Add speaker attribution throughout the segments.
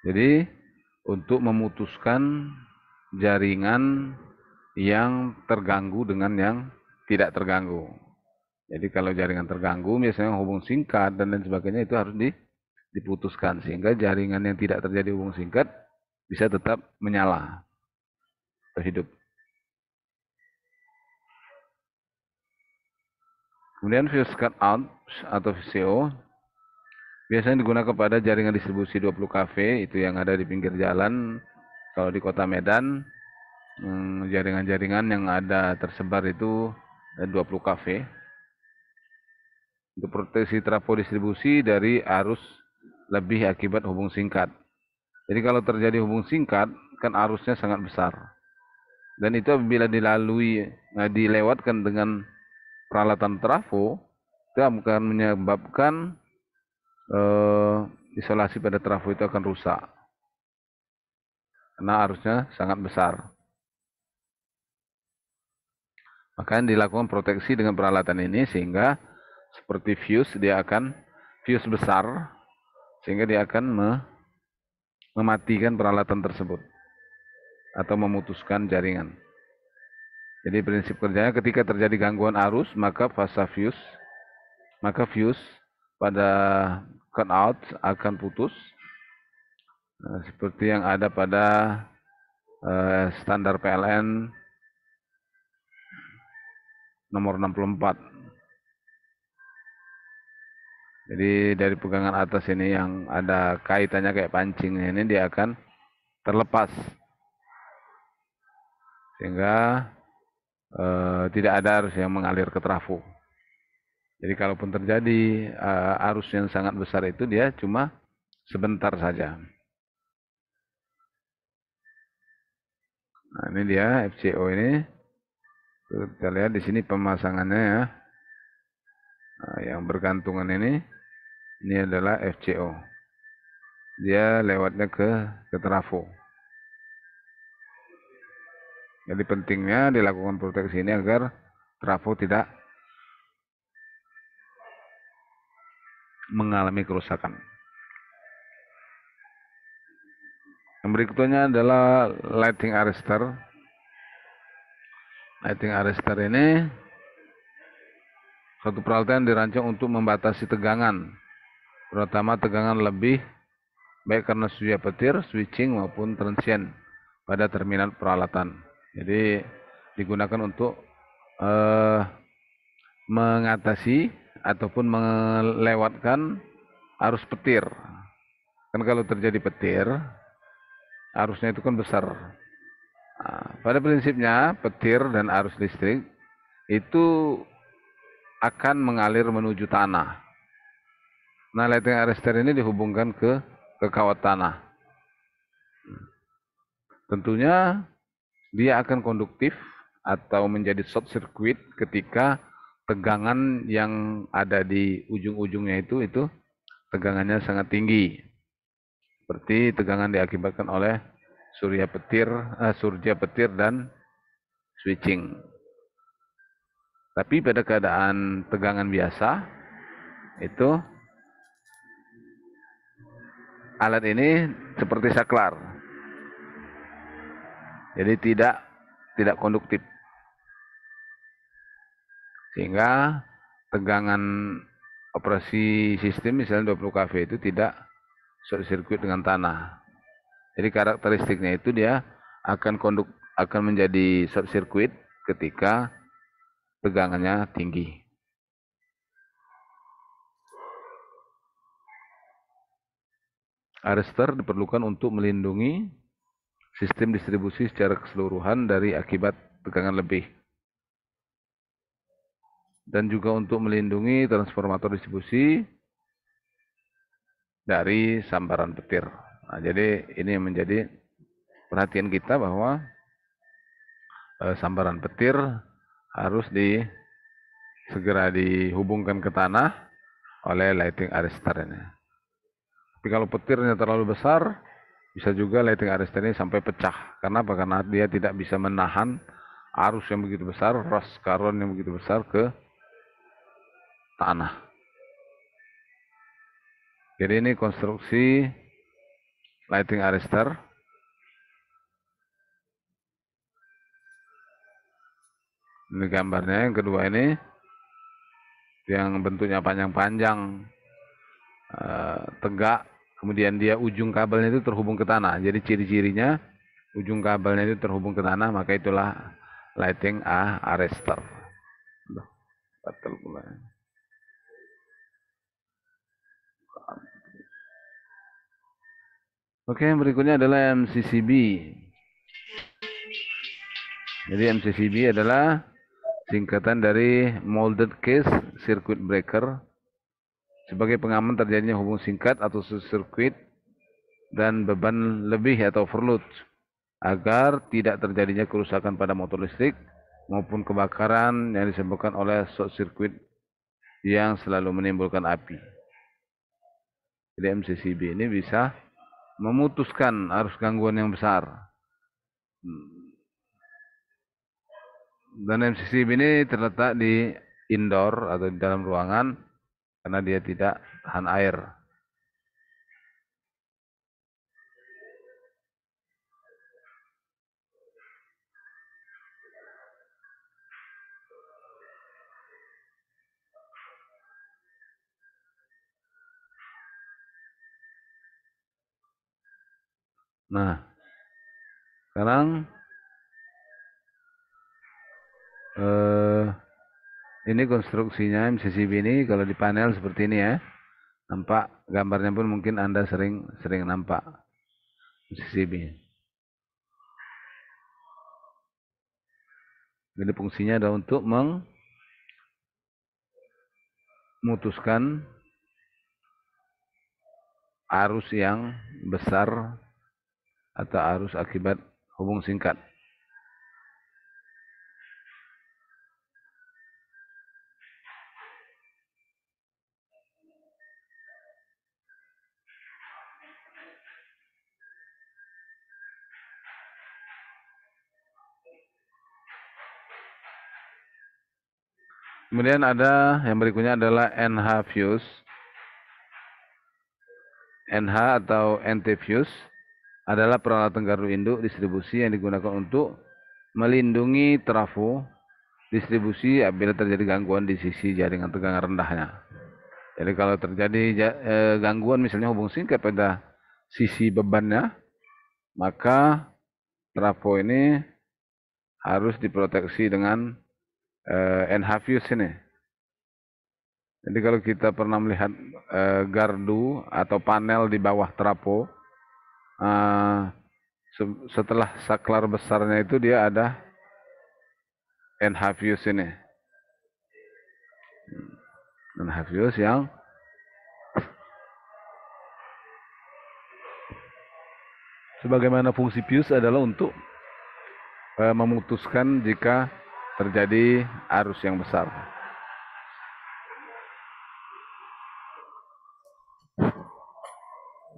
Speaker 1: Jadi untuk memutuskan jaringan yang terganggu dengan yang tidak terganggu. Jadi kalau jaringan terganggu, misalnya hubung singkat dan lain sebagainya, itu harus diputuskan sehingga jaringan yang tidak terjadi hubung singkat bisa tetap menyala atau hidup. Kemudian fuse cut out atau VCO biasanya digunakan pada jaringan distribusi 20 kV itu yang ada di pinggir jalan. Kalau di Kota Medan, jaringan-jaringan yang ada tersebar itu 20 kV. Untuk proteksi trafo distribusi dari arus lebih akibat hubung singkat. Jadi kalau terjadi hubung singkat, kan arusnya sangat besar. Dan itu apabila dilewatkan dengan peralatan trafo, itu akan menyebabkan isolasi pada trafo itu akan rusak. Karena arusnya sangat besar. Maka dilakukan proteksi dengan peralatan ini sehingga seperti fuse fuse besar sehingga dia akan mematikan peralatan tersebut atau memutuskan jaringan. Jadi prinsip kerjanya ketika terjadi gangguan arus maka fuse pada cut out akan putus seperti yang ada pada standar PLN nomor 64. Jadi dari pegangan atas ini yang ada kaitannya kayak pancing ini dia akan terlepas sehingga tidak ada arus yang mengalir ke trafo. Jadi kalaupun terjadi arus yang sangat besar itu dia cuma sebentar saja. Nah, ini dia FCO ini. Kita lihat di sini pemasangannya ya. Nah, yang bergantungan ini adalah FCO. Dia lewatnya ke trafo. Jadi pentingnya dilakukan proteksi ini agar trafo tidak mengalami kerusakan. Yang berikutnya adalah lighting arrestor. Lighting arrestor ini suatu peralatan dirancang untuk membatasi tegangan, terutama tegangan lebih baik karena surya petir, switching maupun transient pada terminal peralatan. Jadi digunakan untuk mengatasi ataupun melewatkan arus petir. Kan kalau terjadi petir, arusnya itu kan besar. Nah, pada prinsipnya petir dan arus listrik itu akan mengalir menuju tanah. Nah, lighting arrestor ini dihubungkan ke kawat tanah. Tentunya dia akan konduktif atau menjadi short circuit ketika tegangan yang ada di ujung-ujungnya itu tegangannya sangat tinggi. Seperti tegangan diakibatkan oleh surya petir dan switching. Tapi pada keadaan tegangan biasa, itu alat ini seperti saklar. Jadi tidak konduktif. Sehingga tegangan operasi sistem misalnya 20 kV itu tidak short circuit dengan tanah. Jadi karakteristiknya itu dia akan menjadi short circuit ketika tegangannya tinggi. Arrestor diperlukan untuk melindungi sistem distribusi secara keseluruhan dari akibat tegangan lebih. Dan juga untuk melindungi transformator distribusi dari sambaran petir. Nah, jadi ini yang menjadi perhatian kita bahwa sambaran petir harus segera dihubungkan ke tanah oleh lighting arrestor ini. Tapi kalau petirnya terlalu besar, bisa juga lighting arrestor ini sampai pecah. Karena apa? Karena dia tidak bisa menahan arus yang begitu besar, cross current yang begitu besar ke tanah. Jadi ini konstruksi lighting arrestor. Ini gambarnya. Yang kedua ini yang bentuknya panjang-panjang, tegak, kemudian dia ujung kabelnya itu terhubung ke tanah. Jadi ciri-cirinya ujung kabelnya itu terhubung ke tanah, maka itulah lighting arrestor. Batal pula. Oke, yang berikutnya adalah MCCB. Jadi MCCB adalah singkatan dari Molded Case Circuit Breaker, sebagai pengaman terjadinya hubung singkat atau sirkuit dan beban lebih atau overload, agar tidak terjadinya kerusakan pada motor listrik maupun kebakaran yang disebabkan oleh short circuit yang selalu menimbulkan api. Jadi MCCB ini bisa memutuskan arus gangguan yang besar. Dan MCCB ini terletak di indoor atau di dalam ruangan karena dia tidak tahan air. Nah, sekarang ini konstruksinya MCCB ini kalau di panel seperti ini ya. Nampak gambarnya pun mungkin Anda sering nampak MCCB. Jadi fungsinya adalah untuk memutuskan arus yang besar atau arus akibat hubung singkat. Kemudian ada yang berikutnya adalah NH fuse. NH atau NT fuse adalah peralatan gardu induk distribusi yang digunakan untuk melindungi trafo distribusi apabila terjadi gangguan di sisi jaringan tegangan rendahnya. Jadi kalau terjadi gangguan misalnya hubung singkat pada sisi bebannya, maka trafo ini harus diproteksi dengan NH fuse ini. Jadi kalau kita pernah melihat gardu atau panel di bawah trafo, setelah saklar besarnya itu dia ada NH fuse ini. NH fuse yang sebagaimana fungsi fuse adalah untuk memutuskan jika terjadi arus yang besar.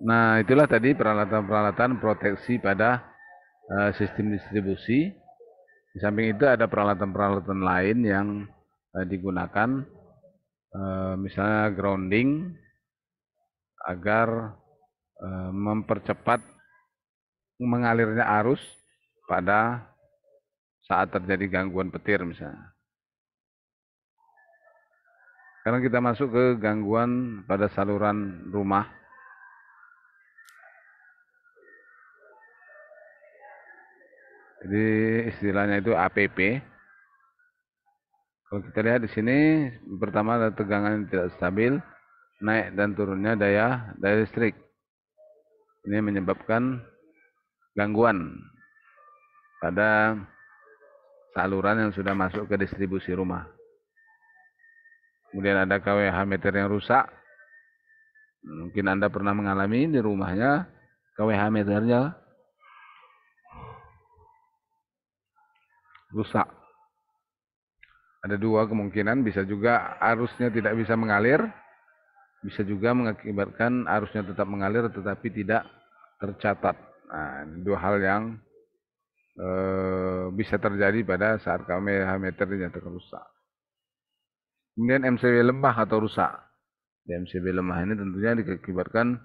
Speaker 1: Nah, itulah tadi peralatan-peralatan proteksi pada sistem distribusi. Di samping itu ada peralatan-peralatan lain yang digunakan, misalnya grounding, agar mempercepat mengalirnya arus pada saat terjadi gangguan petir misalnya. Sekarang kita masuk ke gangguan pada saluran rumah. Jadi istilahnya itu APP. Kalau kita lihat di sini, pertama ada tegangan yang tidak stabil, naik dan turunnya daya listrik. Ini menyebabkan gangguan pada saluran yang sudah masuk ke distribusi rumah. Kemudian ada KWH meter yang rusak. Mungkin Anda pernah mengalami di rumahnya KWH meternya rusak. Ada dua kemungkinan, bisa juga arusnya tidak bisa mengalir, bisa juga mengakibatkan arusnya tetap mengalir tetapi tidak tercatat. Nah, ini dua hal yang bisa terjadi pada saat KWH meter dinyatakan rusak. Kemudian MCB lemah atau rusak. Di MCB lemah ini tentunya diakibatkan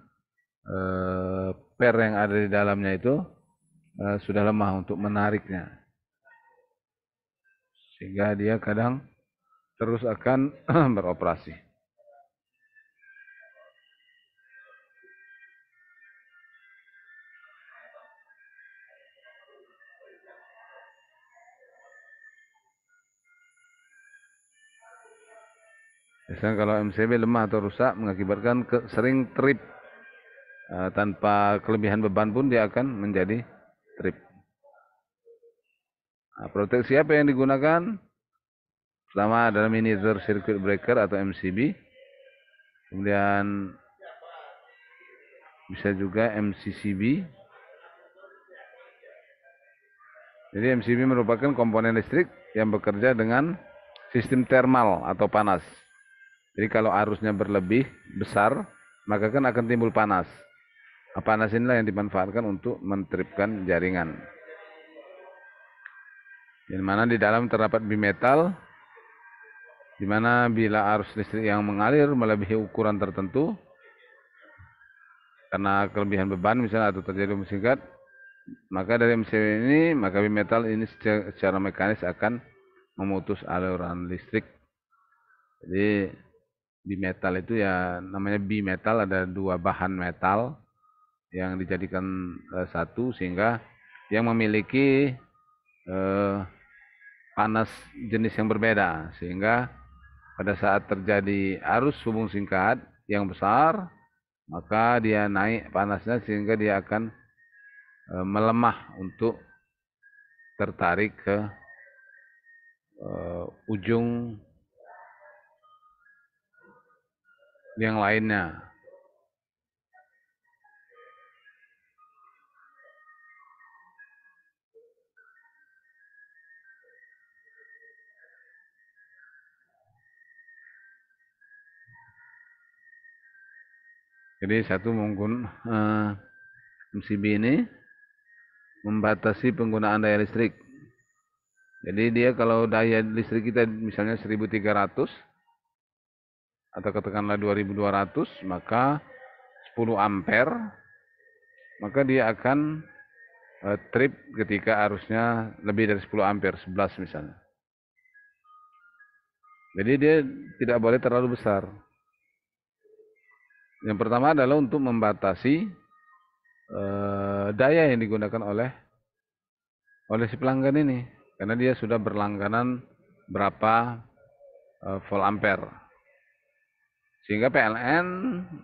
Speaker 1: per yang ada di dalamnya itu sudah lemah untuk menariknya, sehingga dia kadang terus akan beroperasi. Misalnya kalau MCB lemah atau rusak mengakibatkan sering trip. Tanpa kelebihan beban pun dia akan menjadi trip. Nah, proteksi apa yang digunakan? Pertama adalah miniature circuit breaker atau MCB. Kemudian bisa juga MCCB. Jadi MCB merupakan komponen listrik yang bekerja dengan sistem thermal atau panas. Jadi kalau arusnya berlebih besar, maka kan akan timbul panas. Panas inilah yang dimanfaatkan untuk mentripkan jaringan. Di mana di dalam terdapat bimetal, di mana bila arus listrik yang mengalir melebihi ukuran tertentu, karena kelebihan beban misalnya atau terjadi hubung singkat, maka dari MCB ini, maka bimetal ini secara mekanis akan memutus aliran listrik. Jadi bimetal itu ya namanya bimetal, ada dua bahan metal yang dijadikan satu sehingga yang memiliki panas jenis yang berbeda, sehingga pada saat terjadi arus hubung singkat yang besar, maka dia naik panasnya sehingga dia akan melemah untuk tertarik ke ujung yang lainnya. Jadi satu menggunakan MCB ini membatasi penggunaan daya listrik. Jadi dia kalau daya listrik kita misalnya 1300 atau katakanlah 2200, maka 10 ampere, maka dia akan trip ketika arusnya lebih dari 10 ampere, 11 misalnya. Jadi dia tidak boleh terlalu besar. Yang pertama adalah untuk membatasi daya yang digunakan oleh si pelanggan ini, karena dia sudah berlangganan berapa volt ampere, sehingga PLN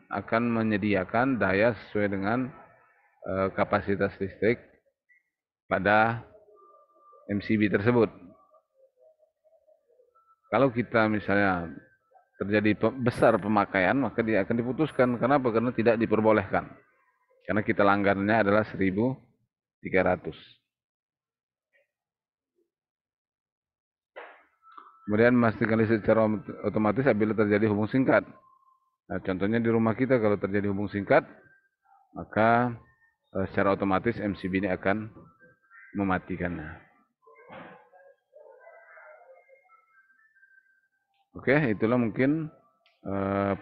Speaker 1: akan menyediakan daya sesuai dengan kapasitas listrik pada MCB tersebut. Kalau kita misalnya terjadi besar pemakaian, maka dia akan diputuskan. Kenapa? Karena tidak diperbolehkan. Karena kita langganannya adalah 1300. Kemudian memastikan listrik secara otomatis apabila terjadi hubung singkat. Nah, contohnya di rumah kita kalau terjadi hubung singkat, maka secara otomatis MCB ini akan mematikannya. Oke, itulah mungkin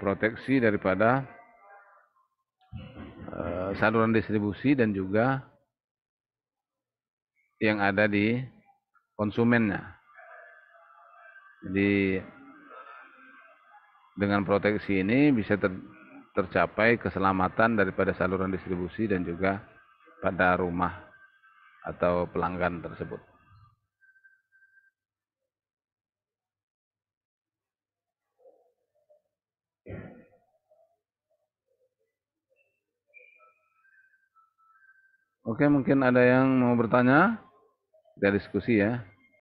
Speaker 1: proteksi daripada saluran distribusi dan juga yang ada di konsumennya. Jadi dengan proteksi ini bisa tercapai keselamatan daripada saluran distribusi dan juga pada rumah atau pelanggan tersebut. Oke, mungkin ada yang mau bertanya? Kita diskusi ya.